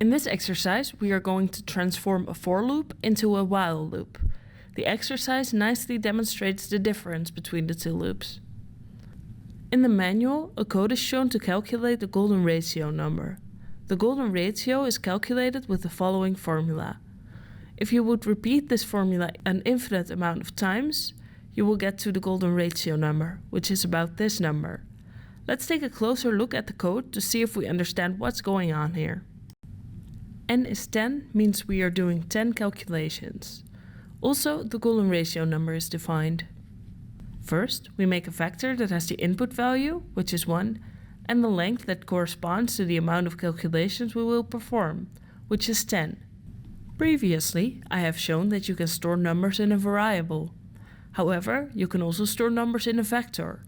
In this exercise, we are going to transform a for loop into a while loop. The exercise nicely demonstrates the difference between the two loops. In the manual, a code is shown to calculate the golden ratio number. The golden ratio is calculated with the following formula. If you would repeat this formula an infinite amount of times, you will get to the golden ratio number, which is about this number. Let's take a closer look at the code to see if we understand what's going on here. N is 10 means we are doing 10 calculations. Also, the golden ratio number is defined. First, we make a vector that has the input value, which is 1, and the length that corresponds to the amount of calculations we will perform, which is 10. Previously, I have shown that you can store numbers in a variable. However, you can also store numbers in a vector.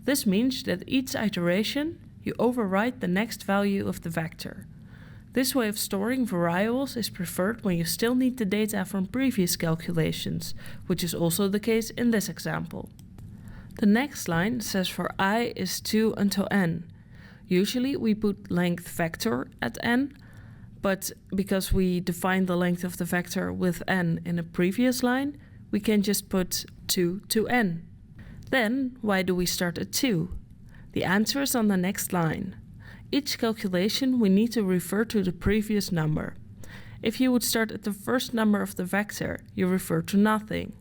This means that each iteration, you overwrite the next value of the vector. This way of storing variables is preferred when you still need the data from previous calculations, which is also the case in this example. The next line says for I is 2 until n. Usually we put length vector at n, but because we defined the length of the vector with n in a previous line, we can just put 2 to n. Then, why do we start at 2? The answer is on the next line. Each calculation we need to refer to the previous number. If you would start at the first number of the vector, you refer to nothing.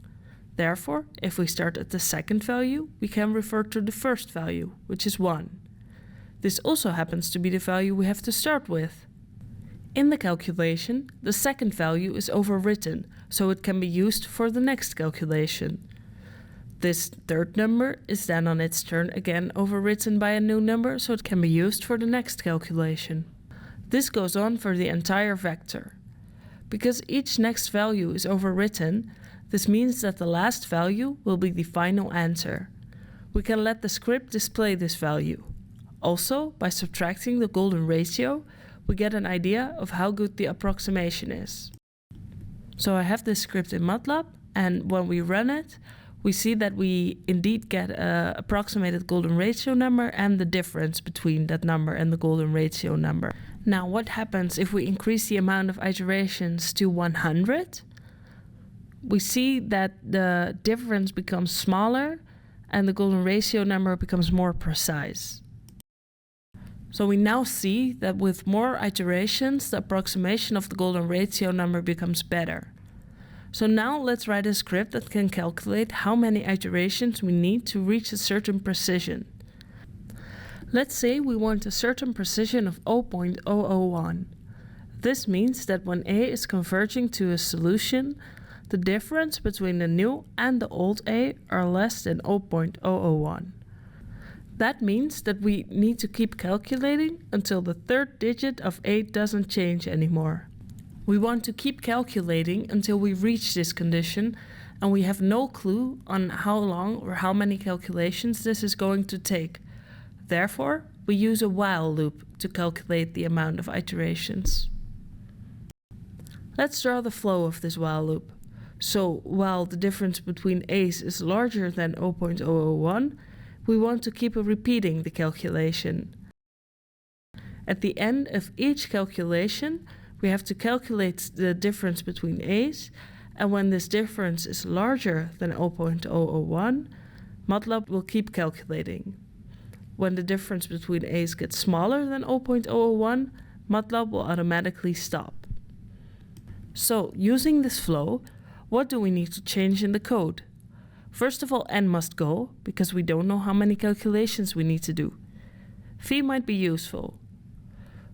Therefore, if we start at the second value, we can refer to the first value, which is 1. This also happens to be the value we have to start with. In the calculation, the second value is overwritten, so it can be used for the next calculation. This third number is then on its turn again overwritten by a new number, so it can be used for the next calculation. This goes on for the entire vector. Because each next value is overwritten, this means that the last value will be the final answer. We can let the script display this value. Also, by subtracting the golden ratio, we get an idea of how good the approximation is. So I have this script in MATLAB, and when we run it, we see that we indeed get an approximated golden ratio number and the difference between that number and the golden ratio number. Now, what happens if we increase the amount of iterations to 100? We see that the difference becomes smaller and the golden ratio number becomes more precise. So we now see that with more iterations, the approximation of the golden ratio number becomes better. So now let's write a script that can calculate how many iterations we need to reach a certain precision. Let's say we want a certain precision of 0.001. This means that when A is converging to a solution, the difference between the new and the old A are less than 0.001. That means that we need to keep calculating until the third digit of A doesn't change anymore. We want to keep calculating until we reach this condition, and we have no clue on how long or how many calculations this is going to take. Therefore, we use a while loop to calculate the amount of iterations. Let's draw the flow of this while loop. So, while the difference between A's is larger than 0.001, we want to keep repeating the calculation. At the end of each calculation, we have to calculate the difference between A's, and when this difference is larger than 0.001, MATLAB will keep calculating. When the difference between A's gets smaller than 0.001, MATLAB will automatically stop. So, using this flow, what do we need to change in the code? First of all, n must go, because we don't know how many calculations we need to do. Phi might be useful.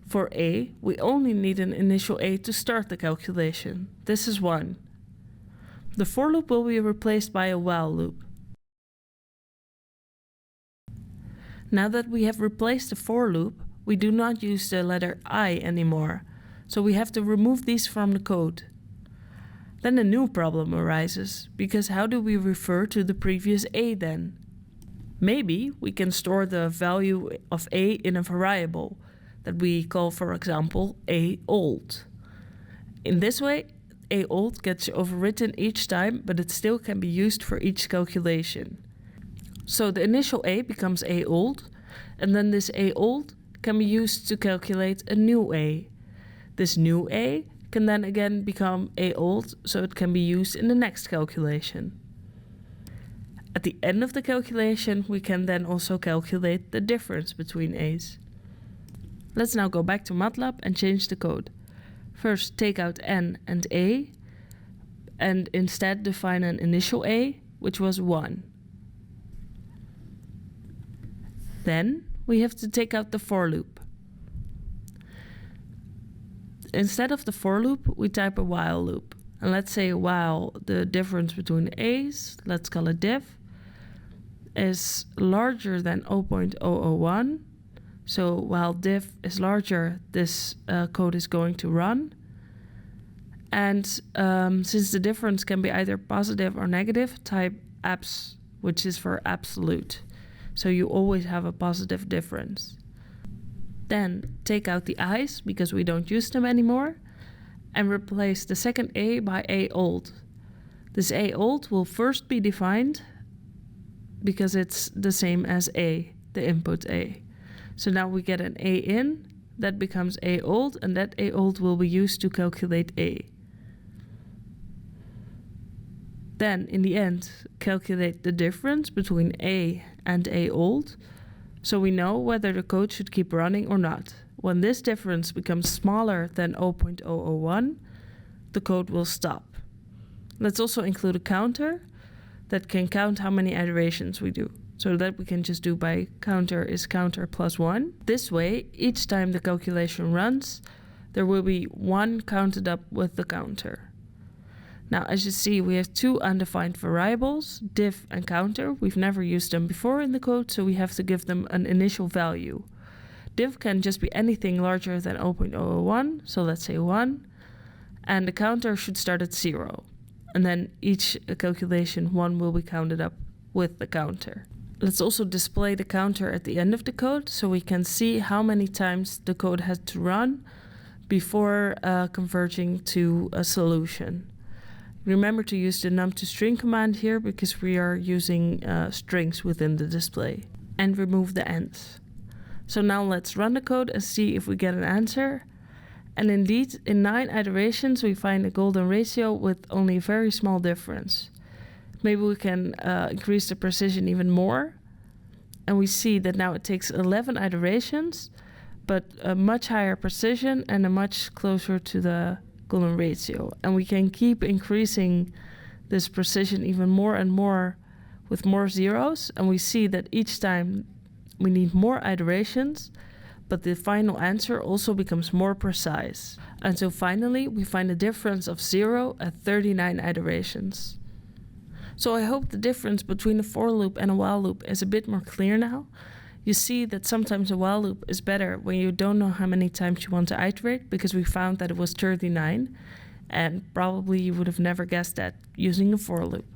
For A, we only need an initial A to start the calculation. This is 1. The for loop will be replaced by a while loop. Now that we have replaced the for loop, we do not use the letter I anymore, so we have to remove these from the code. Then a new problem arises, because how do we refer to the previous A then? Maybe we can store the value of A in a variable that we call, for example, A old. In this way, A old gets overwritten each time, but it still can be used for each calculation. So the initial A becomes A old, and then this A old can be used to calculate a new A. This new a can then again become a old, so it can be used in the next calculation. At the end of the calculation, we can then also calculate the difference between a's. Let's now go back to MATLAB and change the code. First, take out n and a, and instead define an initial a, which was 1. Then we have to take out the for loop. Instead of the for loop, we type a while loop. And let's say while the difference between a's, let's call it diff, is larger than 0.001. So while diff is larger, this code is going to run. And since the difference can be either positive or negative, type APS, which is for absolute. So you always have a positive difference. Then take out the i's, because we don't use them anymore, and replace the second a by a old. This a old will first be defined because it's the same as a, the input a. So now we get an a in, that becomes a old, and that a old will be used to calculate a. Then in the end, calculate the difference between a and a old, so we know whether the code should keep running or not. When this difference becomes smaller than 0.001, the code will stop. Let's also include a counter that can count how many iterations we do. So that we can just do by counter is counter plus 1. This way, each time the calculation runs, there will be 1 counted up with the counter. Now, as you see, we have 2 undefined variables, diff and counter. We've never used them before in the code, so we have to give them an initial value. Diff can just be anything larger than 0.001, so let's say 1. And the counter should start at 0. And then each calculation, 1 will be counted up with the counter. Let's also display the counter at the end of the code, so we can see how many times the code had to run before converging to a solution. Remember to use the num to string command here, because we are using strings within the display. And remove the ends. So now let's run the code and see if we get an answer. And indeed, in 9 iterations, we find a golden ratio with only a very small difference. Maybe we can increase the precision even more. And we see that now it takes 11 iterations, but a much higher precision and a much closer to the golden ratio. And we can keep increasing this precision even more and more with more zeros. And we see that each time we need more iterations, but the final answer also becomes more precise. Until finally, we find a difference of 0 at 39 iterations. So I hope the difference between a for loop and a while loop is a bit more clear now. You see that sometimes a while loop is better when you don't know how many times you want to iterate, because we found that it was 39, and probably you would have never guessed that using a for loop.